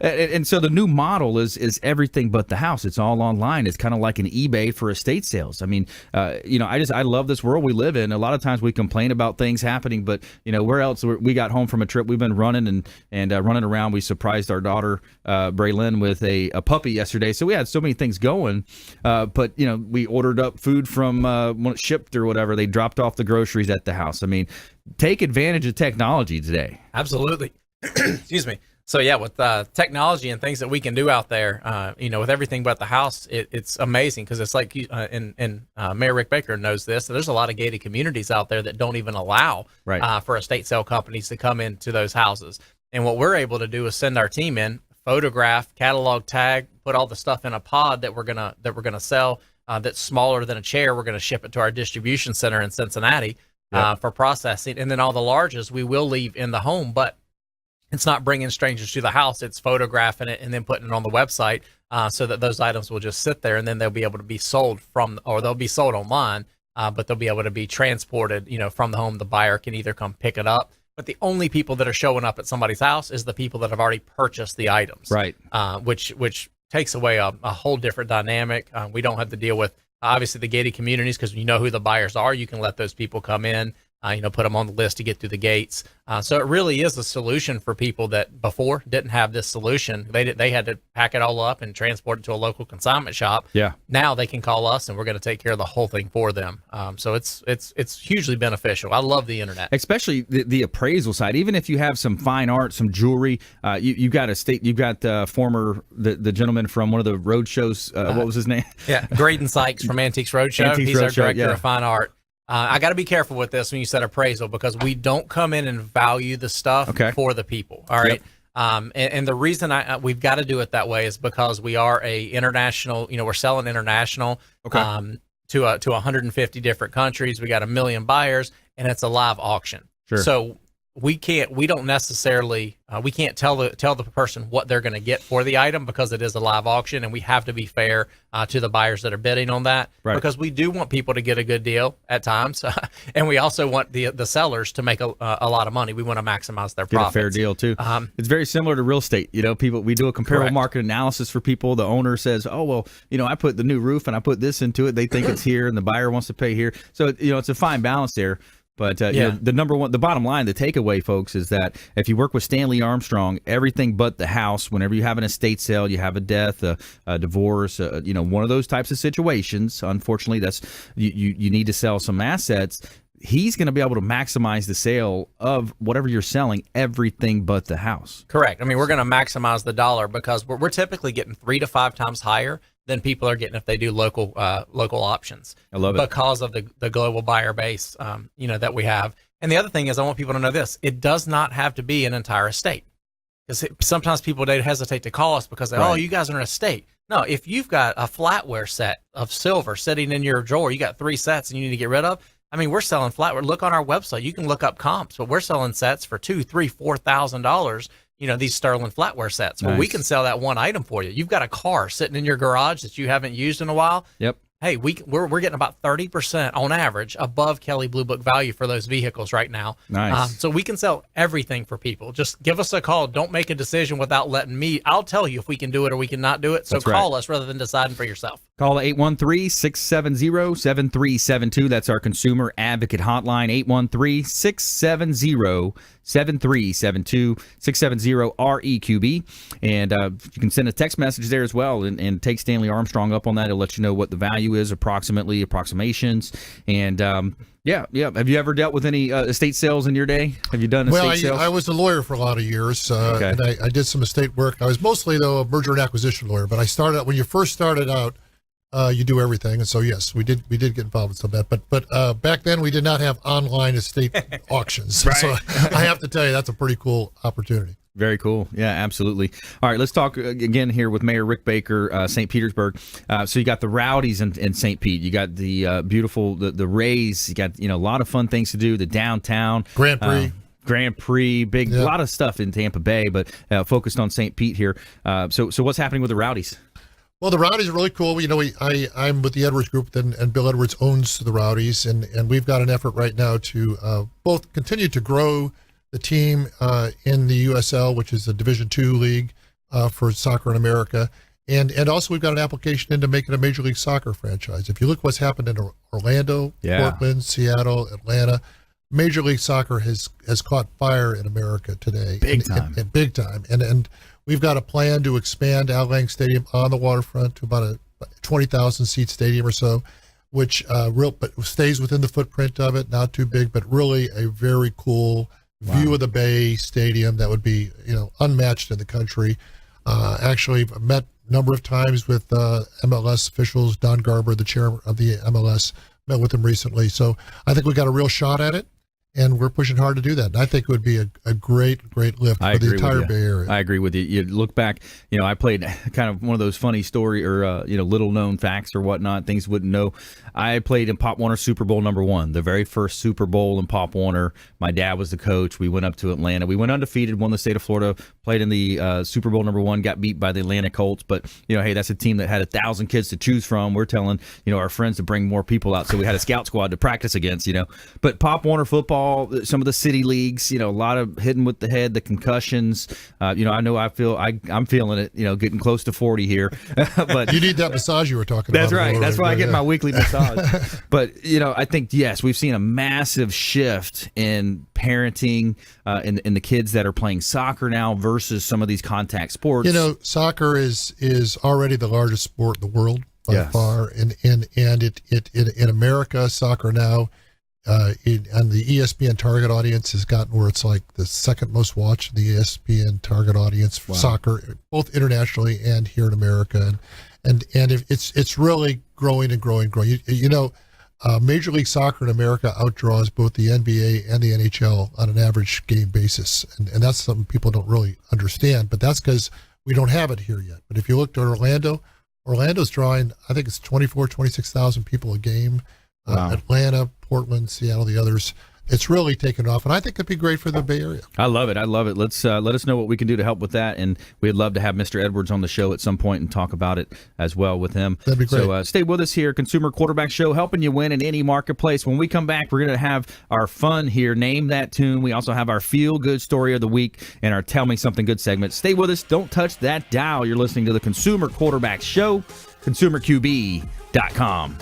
[SPEAKER 2] And so the new model is everything but the house. It's all online. It's kind of like an eBay for estate sales. I mean, I love this world we live in. A lot of times we complain about things happening, but, where else? We got home from a trip. We've been running and running around. We surprised our daughter, Braylon, with a puppy yesterday. So we had so many things going, but we ordered up food from when it shipped or whatever. They dropped off the groceries at the house. I mean, take advantage of technology today.
[SPEAKER 7] Absolutely. Excuse me. So yeah, with technology and things that we can do out there, with everything but the house, it's amazing because it's like, Mayor Rick Baker knows this. So there's a lot of gated communities out there that don't even allow for estate sale companies to come into those houses. And what we're able to do is send our team in, photograph, catalog, tag, put all the stuff in a pod that we're gonna sell. That's smaller than a chair. We're gonna ship it to our distribution center in Cincinnati for processing, and then all the larges we will leave in the home. But it's not bringing strangers to the house. It's photographing it and then putting it on the website so that those items will just sit there, and then they'll be able to be sold they'll be sold online, but they'll be able to be transported, from the home. The buyer can either come pick it up. But the only people that are showing up at somebody's house is the people that have already purchased the items,
[SPEAKER 2] right?
[SPEAKER 7] Which takes away a whole different dynamic. We don't have to deal with obviously the gated communities because you know who the buyers are. You can let those people come in. put them on the list to get through the gates. So it really is a solution for people that before didn't have this solution. They had to pack it all up and transport it to a local consignment shop.
[SPEAKER 2] Yeah.
[SPEAKER 7] Now they can call us and we're going to take care of the whole thing for them. So it's hugely beneficial. I love the internet,
[SPEAKER 2] especially the appraisal side. Even if you have some fine art, some jewelry, you've got the gentleman from one of the road shows. What was his name?
[SPEAKER 7] Yeah, Graydon Sykes from Antiques Roadshow. He's our director of fine art. I got to be careful with this when you said appraisal, because we don't come in and value the stuff for the people. All right. Yep. And the reason we've got to do it that way is because we are a international, we're selling international to 150 different countries. We got 1 million buyers, and it's a live auction.
[SPEAKER 2] Sure.
[SPEAKER 7] So we can't tell the person what they're going to get for the item, because it is a live auction, and we have to be fair to the buyers that are bidding on that, because we do want people to get a good deal at times, and we also want the sellers to make a lot of money. We want to maximize their profits.
[SPEAKER 2] Get a fair deal too. It's very similar to real estate. We do a comparable market analysis for people. The owner says, "Oh well, I put the new roof and I put this into it. They think it's here, and the buyer wants to pay here." So it's a fine balance there. But the bottom line, the takeaway, folks, is that if you work with Stanley Armstrong, everything but the house, whenever you have an estate sale, you have a death, a divorce, one of those types of situations, unfortunately, that's you need to sell some assets. He's going to be able to maximize the sale of whatever you're selling, everything but the house.
[SPEAKER 7] Correct. I mean, we're going to maximize the dollar, because we're typically getting 3 to 5 times higher than people are getting if they do local options.
[SPEAKER 2] I love it.
[SPEAKER 7] Because of the global buyer base, that we have. And the other thing is, I want people to know this: it does not have to be an entire estate. Because sometimes people, they hesitate to call us because you guys are an estate. No, if you've got a flatware set of silver sitting in your drawer, you got 3 sets and you need to get rid of. I mean, we're selling flatware. Look on our website. You can look up comps, but we're selling sets for $2,000, $3,000, $4,000. These sterling flatware sets. Well, we can sell that one item for you. You've got a car sitting in your garage that you haven't used in a while.
[SPEAKER 2] Yep.
[SPEAKER 7] Hey, we're getting about 30% on average above Kelley Blue Book value for those vehicles right now.
[SPEAKER 2] Nice.
[SPEAKER 7] So we can sell everything for people. Just give us a call. Don't make a decision without letting me. I'll tell you if we can do it or we cannot do it. So call us rather than deciding for yourself.
[SPEAKER 2] Call 813-670-7372. That's our consumer advocate hotline, 813-670-7372, 670-REQB. And you can send a text message there as well and take Stanley Armstrong up on that. It'll let you know what the value is, approximations. And have you ever dealt with any estate sales in your day? Have you done estate sales?
[SPEAKER 6] I was a lawyer for a lot of years, and I did some estate work. I was mostly, though, a merger and acquisition lawyer, but I started out, when you first started out, you do everything, and so yes, we did get involved in some of that. But back then we did not have online estate auctions, so I have to tell you that's a pretty cool opportunity.
[SPEAKER 2] Very cool. Yeah, absolutely. All right, let's talk again here with Mayor Rick Baker, St. Petersburg. So you got the Rowdies in St. Pete. You got the beautiful the Rays. You got a lot of fun things to do. The downtown
[SPEAKER 6] Grand Prix.
[SPEAKER 2] A lot of stuff in Tampa Bay, but focused on St. Pete here. So what's happening with the Rowdies?
[SPEAKER 6] Well, the Rowdies are really cool. I'm with the Edwards Group, and Bill Edwards owns the Rowdies, and we've got an effort right now to both continue to grow the team in the USL, which is the Division II league for soccer in America, and also we've got an application into making a Major League Soccer franchise. If you look what's happened in Orlando, Portland, Seattle, Atlanta, Major League Soccer has caught fire in America today.
[SPEAKER 2] Big time.
[SPEAKER 6] And we've got a plan to expand Al Lang Stadium on the waterfront to about a 20,000 seat stadium or so, which but stays within the footprint of it, not too big, but really a very cool view of the Bay Stadium that would be unmatched in the country. Actually, I've met a number of times with MLS officials. Don Garber, the chair of the MLS, met with them recently. So I think we got a real shot at it. And we're pushing hard to do that. And I think it would be a great lift for the entire Bay Area.
[SPEAKER 2] I agree with you. You look back, I played kind of one of those funny story or, little known facts or whatnot, things wouldn't know. I played in Pop Warner Super Bowl #1, the very first Super Bowl in Pop Warner. My dad was the coach. We went up to Atlanta. We went undefeated, won the state of Florida, played in the Super Bowl #1, got beat by the Atlanta Colts. But, hey, that's a team that had 1,000 kids to choose from. We're telling, our friends to bring more people out. So we had a scout squad to practice against, But Pop Warner football, baseball, some of the city leagues, a lot of hitting with the head, the concussions. I know I'm feeling it, getting close to 40 here. But
[SPEAKER 6] you need that massage you were talking
[SPEAKER 2] that's
[SPEAKER 6] about.
[SPEAKER 2] That's right. That's why I get my weekly massage. But, I think, yes, we've seen a massive shift in parenting in the kids that are playing soccer now versus some of these contact sports.
[SPEAKER 6] Soccer is already the largest sport in the world by far. And in America, soccer now, and the ESPN target audience has gotten where it's like the second most watched in the ESPN target audience for soccer, both internationally and here in America. And it's really growing and growing. Major League Soccer in America outdraws both the NBA and the NHL on an average game basis. And that's something people don't really understand, but that's because we don't have it here yet. But if you look at Orlando's drawing, I think it's 26,000 people a game. Atlanta, Portland, Seattle, the others. It's really taken off, and I think it'd be great for the Bay Area.
[SPEAKER 2] I love it. Let's let us know what we can do to help with that, and we'd love to have Mr. Edwards on the show at some point and talk about it as well with him.
[SPEAKER 6] That'd be great.
[SPEAKER 2] So stay with us here, Consumer Quarterback Show, helping you win in any marketplace. When we come back, we're going to have our fun here, Name That Tune. We also have our Feel Good Story of the Week and our Tell Me Something Good segment. Stay with us. Don't touch that dial. You're listening to the Consumer Quarterback Show, ConsumerQB.com.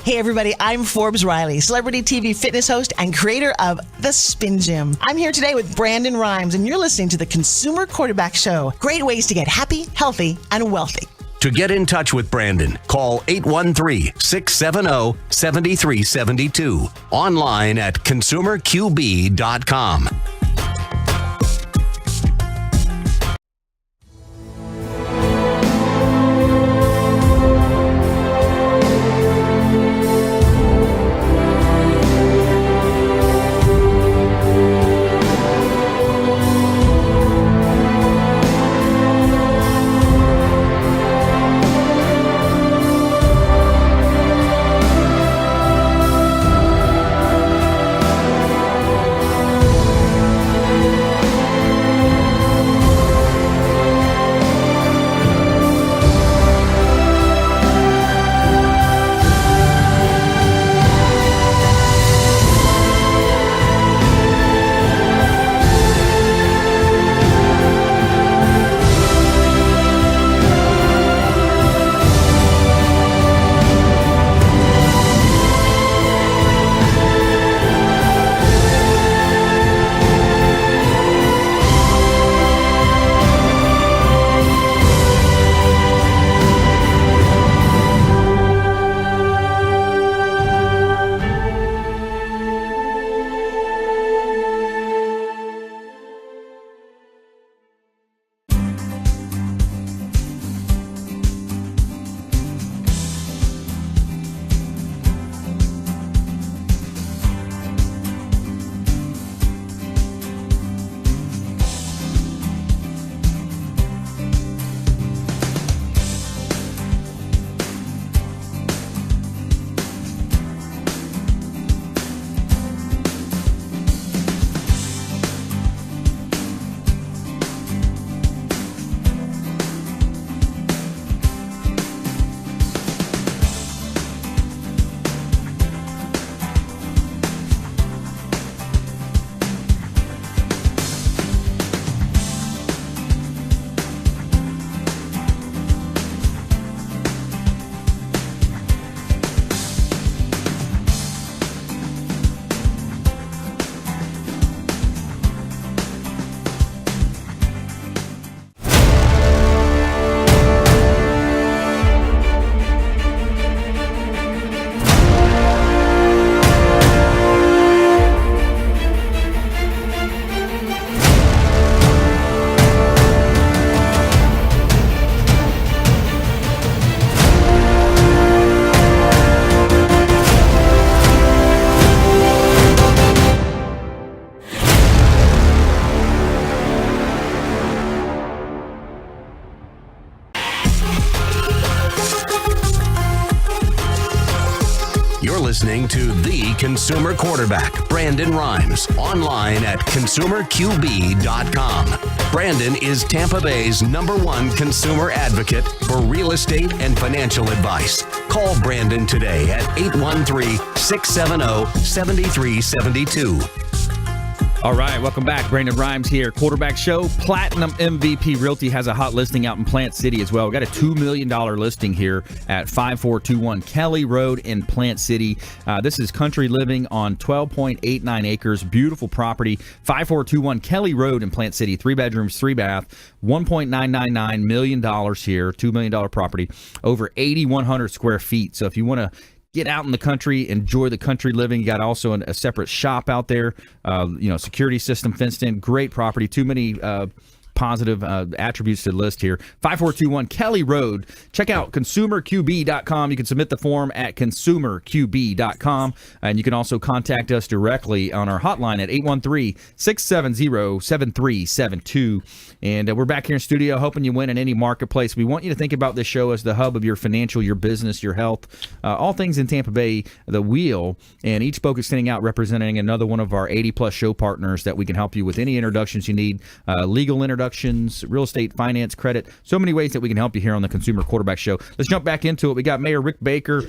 [SPEAKER 10] Hey everybody, I'm Forbes Riley, celebrity TV fitness host and creator of The Spin Gym. I'm here today with Brandon Rhymes, and you're listening to the Consumer Quarterback Show. Great ways to get happy, healthy, and wealthy.
[SPEAKER 1] To get in touch with Brandon, call 813-670-7372. Online at ConsumerQB.com. listening to the Consumer Quarterback, Brandon Rhymes, online at ConsumerQB.com. Brandon is Tampa Bay's #1 consumer advocate for real estate and financial advice. Call Brandon today at 813-670-7372.
[SPEAKER 2] All right, welcome back. Brandon Rhymes here, Quarterback Show. Platinum MVP Realty has a hot listing out in Plant City as well. We got a $2 million listing here at 5421 Kelly Road in Plant City. This is country living on 12.89 acres. Beautiful property. 5421 Kelly Road in Plant City. 3 bedrooms, 3 bath. $1.999 million here. $2 million property. Over 8,100 square feet. So if you want to get out in the country, enjoy the country living. You got also a separate shop out there, security system fenced in. Great property. Too many positive attributes to list here. 5421 Kelly Road. Check out consumerqb.com. You can submit the form at consumerqb.com. And you can also contact us directly on our hotline at 813-670-7372. And we're back here in studio hoping you win in any marketplace. We want you to think about this show as the hub of your financial, your business, your health, all things in Tampa Bay, the wheel. And each spoke is standing out representing another one of our 80-plus show partners that we can help you with any introductions you need, legal introductions, real estate, finance, credit, so many ways that we can help you here on the Consumer Quarterback Show. Let's jump back into it. We got Mayor Rick Baker,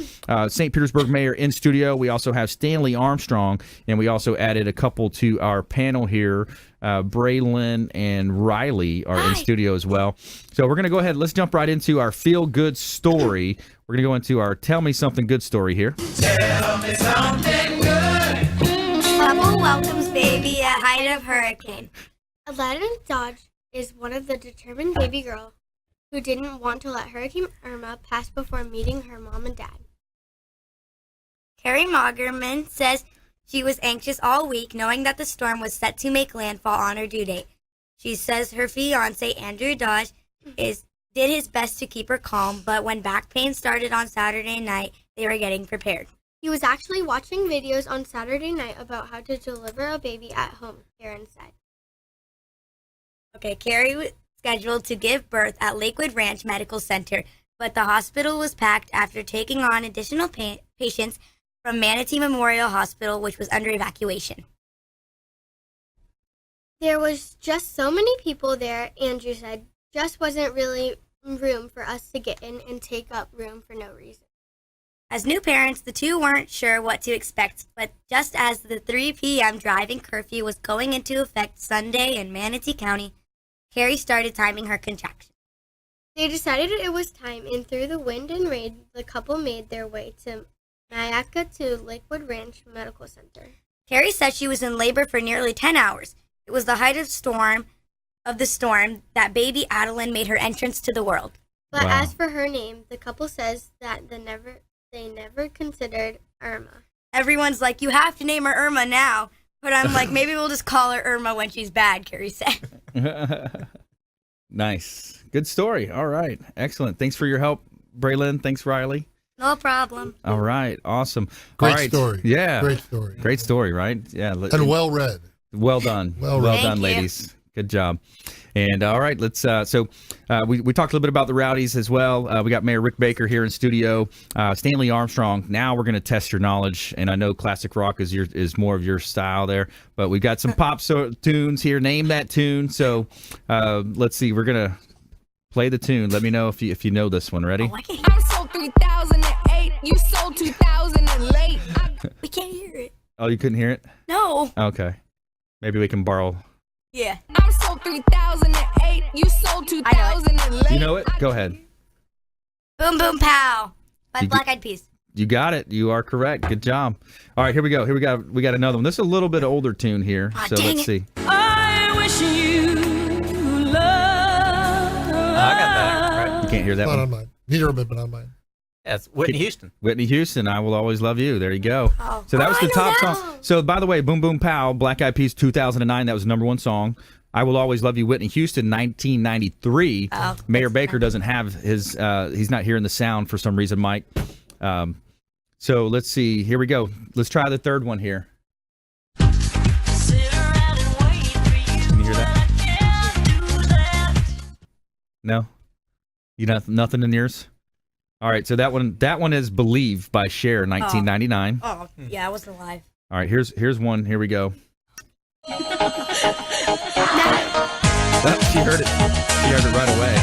[SPEAKER 2] St. Petersburg Mayor, in studio. We also have Stanley Armstrong, and we also added a couple to our panel here. Braylon and Riley are in studio as well. So we're going to go ahead. Let's jump right into our feel-good story. We're going to go into our Tell Me Something Good story here.
[SPEAKER 4] Tell me something good.
[SPEAKER 9] Trouble welcomes baby at height of hurricane.
[SPEAKER 11] Aladdin Dodge is one of the determined baby girl who didn't want to let Hurricane Irma pass before meeting her mom and dad.
[SPEAKER 9] Carrie Magerman says she was anxious all week knowing that the storm was set to make landfall on her due date. She says her fiancé, Andrew Dodge, did his best to keep her calm, but when back pain started on Saturday night, they were getting prepared.
[SPEAKER 11] He was actually watching videos on Saturday night about how to deliver a baby at home, Karen said.
[SPEAKER 9] Okay, Carrie was scheduled to give birth at Lakewood Ranch Medical Center, but the hospital was packed after taking on additional patients from Manatee Memorial Hospital, which was under evacuation.
[SPEAKER 11] There was just so many people there, Andrew said. Just wasn't really room for us to get in and take up room for no reason.
[SPEAKER 9] As new parents, the two weren't sure what to expect, but just as the 3 p.m. driving curfew was going into effect Sunday in Manatee County, Carrie started timing her contractions.
[SPEAKER 11] They decided it was time, and through the wind and rain, the couple made their way to Nyaca to Lakewood Ranch Medical Center.
[SPEAKER 9] Carrie said she was in labor for nearly 10 hours. It was the height of the storm that baby Adeline made her entrance to the world.
[SPEAKER 11] But as for her name, the couple says that they never considered Irma.
[SPEAKER 9] Everyone's like, you have to name her Irma now. But I'm like, maybe we'll just call her Irma when she's bad, Carrie said.
[SPEAKER 2] Nice. Good story. All right. Excellent. Thanks for your help, Braylon. Thanks, Riley.
[SPEAKER 9] No problem.
[SPEAKER 2] All right. Awesome.
[SPEAKER 6] Great story.
[SPEAKER 2] Yeah.
[SPEAKER 6] Great story.
[SPEAKER 2] Great story, right? Yeah.
[SPEAKER 6] And well read.
[SPEAKER 2] Well done.
[SPEAKER 6] Well
[SPEAKER 2] done, ladies. Good job. And all right, let's. We talked a little bit about the Rowdies as well. We got Mayor Rick Baker here in studio. Stanley Armstrong. Now we're going to test your knowledge, and I know classic rock is more of your style there, but we've got some pop tunes here. Name that tune. So let's see. We're gonna play the tune. Let me know if you know this one. Ready?
[SPEAKER 4] I'm sold 3008. You sold 2000 and late.
[SPEAKER 9] We can't hear it.
[SPEAKER 2] Oh, you couldn't hear it?
[SPEAKER 9] No.
[SPEAKER 2] Okay. Maybe we can borrow.
[SPEAKER 9] Yeah.
[SPEAKER 4] I'm sold 3008. You sold 2000 and late.
[SPEAKER 2] You know it? Go ahead.
[SPEAKER 9] Boom Boom Pow by Black Eyed Peas.
[SPEAKER 2] You got it. You are correct. Good job. All right, here we go. We got another one. This is a little bit older tune here. So let's see.
[SPEAKER 4] I wish you love.
[SPEAKER 7] I got that. Right.
[SPEAKER 2] You can't hear that
[SPEAKER 6] Not
[SPEAKER 2] one.
[SPEAKER 6] on mine. Neither of them, but on mine.
[SPEAKER 7] Yeah, it's Whitney Houston.
[SPEAKER 2] Whitney Houston, I Will Always Love You. There you go.
[SPEAKER 9] Oh.
[SPEAKER 2] So that was the top
[SPEAKER 9] know.
[SPEAKER 2] song. So by the way, Boom Boom Pow, Black Eyed Peas 2009, that was the number one song. I Will Always Love You, Whitney Houston, 1993.
[SPEAKER 9] Oh,
[SPEAKER 2] Mayor Baker doesn't have his, he's not hearing the sound for some reason, Mike. So let's see. Here we go. Let's try the third one here. Can you hear that? No? You got nothing in yours? All right, so that one is Believe by Cher, 1999.
[SPEAKER 9] Oh, yeah, I wasn't alive.
[SPEAKER 2] All right, here's one. Here we go. Oh, she heard it. She heard it right away.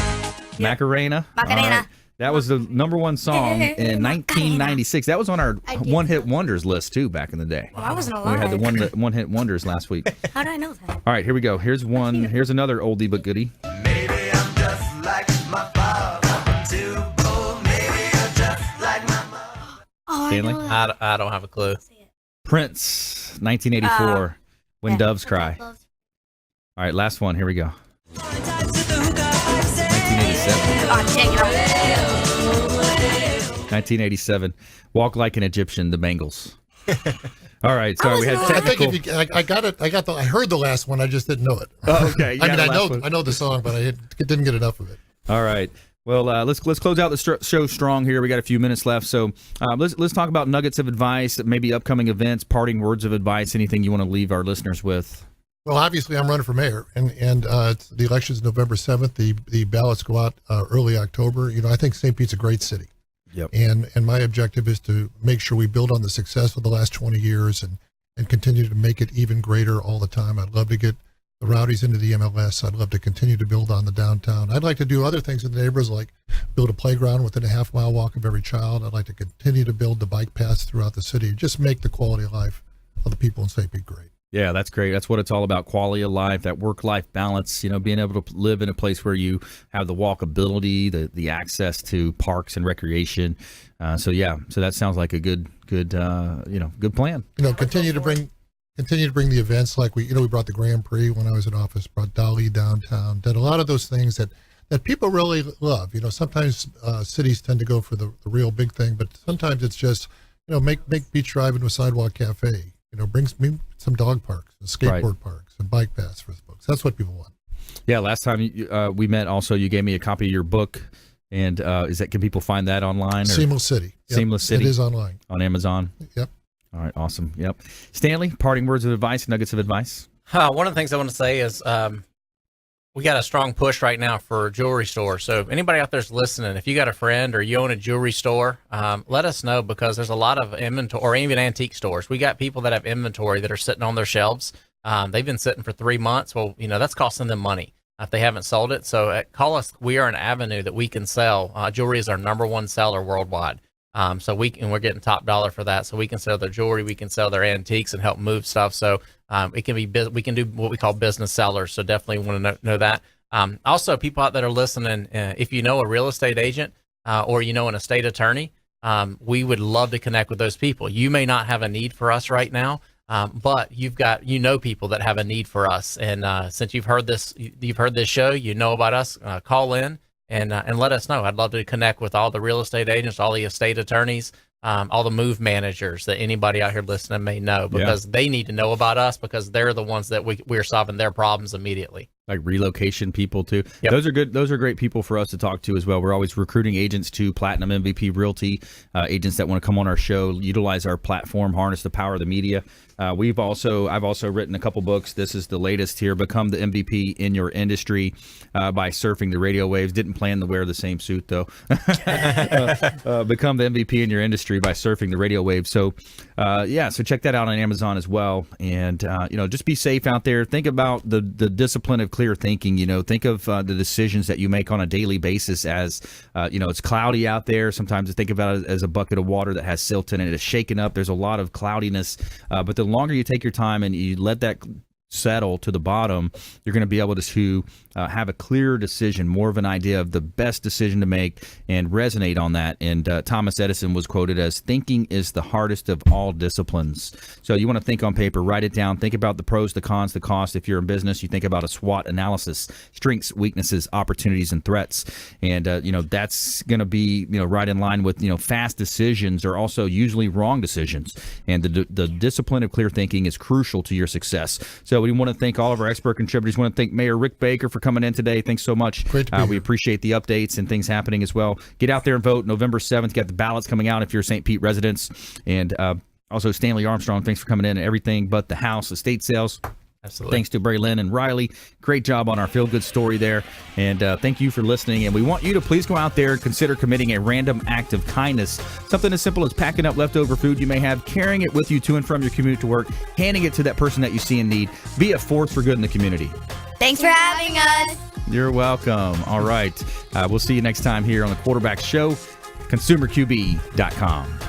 [SPEAKER 9] Yeah.
[SPEAKER 2] Macarena.
[SPEAKER 9] Macarena.
[SPEAKER 2] All right. That was the number one song in 1996. That was on our one-hit wonders list too back in the day.
[SPEAKER 9] Well, I wasn't
[SPEAKER 2] We
[SPEAKER 9] alive.
[SPEAKER 2] had the one-hit wonders last week.
[SPEAKER 9] How did I know that?
[SPEAKER 2] All right, here we go. Here's one. Here's another oldie but goodie.
[SPEAKER 5] Maybe I'm just like my father. Too old. Maybe I'm just like my mother.
[SPEAKER 9] Oh,
[SPEAKER 2] Stanley?
[SPEAKER 9] I know that.
[SPEAKER 7] I don't have a clue.
[SPEAKER 2] Prince, 1984. When Doves Cry. All right, last one. Here we go. 1987.
[SPEAKER 9] Oh, dang it.
[SPEAKER 2] 1987. Walk Like an Egyptian, the Bengals. All right, sorry, we had
[SPEAKER 6] I think
[SPEAKER 2] technical.
[SPEAKER 6] if you, I got it. I heard the last one. I just didn't know it.
[SPEAKER 2] Oh, okay. You
[SPEAKER 6] I
[SPEAKER 2] got
[SPEAKER 6] mean,
[SPEAKER 2] the last one.
[SPEAKER 6] I know the song, but I didn't get enough of it.
[SPEAKER 2] All right. Well, let's close out the show strong here. We got a few minutes left, so let's talk about nuggets of advice, maybe upcoming events, parting words of advice, anything you want to leave our listeners with.
[SPEAKER 6] Well, obviously, I'm running for mayor, and the election's November 7th. The ballots go out early October. I think St. Pete's a great city.
[SPEAKER 2] Yep.
[SPEAKER 6] And my objective is to make sure we build on the success of the last 20 years and continue to make it even greater all the time. I'd love to get the Rowdies into the MLS. I'd love to continue to build on the downtown. I'd like to do other things in the neighborhoods, like build a playground within a half-mile walk of every child. I'd like to continue to build the bike paths throughout the city, just make the quality of life of the people in St. Pete great.
[SPEAKER 2] Yeah, that's great. That's what it's all about, quality of life, that work-life balance, being able to live in a place where you have the walkability, the access to parks and recreation. So that sounds like a good plan.
[SPEAKER 6] Continue to bring the events, like we brought the Grand Prix when I was in office, brought Dali downtown, did a lot of those things that people really love. Sometimes cities tend to go for the real big thing, but sometimes it's just, make Beach Drive into a sidewalk cafe. Brings me some dog parks and skateboard parks and bike paths for the folks. That's what people want.
[SPEAKER 2] Yeah, last time we met, also you gave me a copy of your book, and can people find that online?
[SPEAKER 6] Seamless City. Yep.
[SPEAKER 2] Seamless City.
[SPEAKER 6] It is online
[SPEAKER 2] on Amazon.
[SPEAKER 6] Yep.
[SPEAKER 2] All right, awesome. Yep. Stanley, parting words of advice, nuggets of advice.
[SPEAKER 7] One of the things I want to say is we got a strong push right now for jewelry stores. So if anybody out there's listening, if you got a friend or you own a jewelry store, let us know, because there's a lot of inventory, or even antique stores. We got people that have inventory that are sitting on their shelves. They've been sitting for 3 months. Well, that's costing them money if they haven't sold it. So call us. We are an avenue that we can sell. Jewelry is our number one seller worldwide. So we're getting top dollar for that. So we can sell their jewelry, we can sell their antiques and help move stuff. So it can be we can do what we call business sellers. So definitely want to know that. Also, people out that are listening, if you know a real estate agent or an estate attorney, we would love to connect with those people. You may not have a need for us right now, but you've got people that have a need for us. And since you've heard this show, about us. Call in. And let us know. I'd love to connect with all the real estate agents, all the estate attorneys, all the move managers that anybody out here listening may know, because they need to know about us, because they're the ones that we're solving their problems immediately.
[SPEAKER 2] Like relocation people too.
[SPEAKER 7] Yep.
[SPEAKER 2] Those are good. Those are great people for us to talk to as well. We're always recruiting agents to Platinum MVP Realty, agents that want to come on our show, utilize our platform, harness the power of the media. I've also written a couple books. This is the latest here, Become the MVP in Your Industry, by surfing the radio waves. Didn't plan to wear the same suit though. Become the MVP in Your Industry by surfing the radio waves. So so check that out on Amazon as well. And just be safe out there. Think about the discipline of clear thinking. Think of the decisions that you make on a daily basis as it's cloudy out there. Sometimes think about it as a bucket of water that has silt in it. It's shaken up. There's a lot of cloudiness, but the longer you take your time and you let that settle to the bottom, you're going to be able to have a clearer decision, more of an idea of the best decision to make, and resonate on that. And Thomas Edison was quoted as, "Thinking is the hardest of all disciplines." So you want to think on paper, write it down, think about the pros, the cons, the cost. If you're in business, you think about a SWOT analysis: strengths, weaknesses, opportunities, and threats. And that's going to be right in line with fast decisions are also usually wrong decisions. And the discipline of clear thinking is crucial to your success. So we want to thank all of our expert contributors. We want to thank Mayor Rick Baker for coming in today. Thanks so much.
[SPEAKER 6] Great to be here.
[SPEAKER 2] We appreciate the updates and things happening as well. Get out there and vote November 7th. Got the ballots coming out if you're St. Pete residents. And also Stanley Armstrong, thanks for coming in. And everything but the house estate sales.
[SPEAKER 7] Absolutely.
[SPEAKER 2] Thanks to Bray Lynn and Riley. Great job on our feel-good story there. And thank you for listening. And we want you to please go out there and consider committing a random act of kindness. Something as simple as packing up leftover food you may have, carrying it with you to and from your commute to work, handing it to that person that you see in need. Be a force for good in the community.
[SPEAKER 9] Thanks for having us.
[SPEAKER 2] You're welcome. All right. We'll see you next time here on the Quarterback Show, ConsumerQB.com.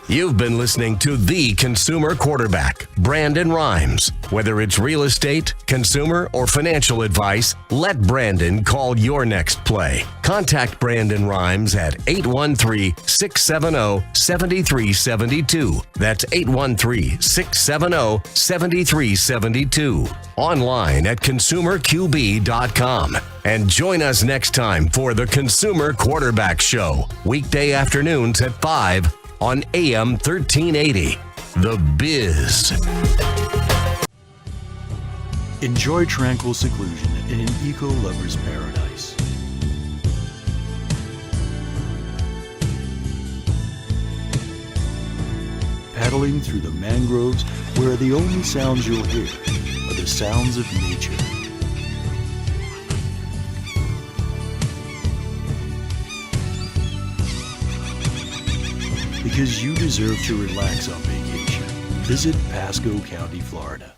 [SPEAKER 1] You've been listening to The Consumer Quarterback, Brandon Rhymes. Whether it's real estate, consumer, or financial advice, let Brandon call your next play. Contact Brandon Rhymes at 813-670-7372. That's 813-670-7372. Online at ConsumerQB.com. And join us next time for The Consumer Quarterback Show, weekday afternoons at 5 on AM 1380. The Biz.
[SPEAKER 12] Enjoy tranquil seclusion in an eco-lover's paradise. Paddling through the mangroves where the only sounds you'll hear are the sounds of nature. Because you deserve to relax on vacation, visit Pasco County, Florida.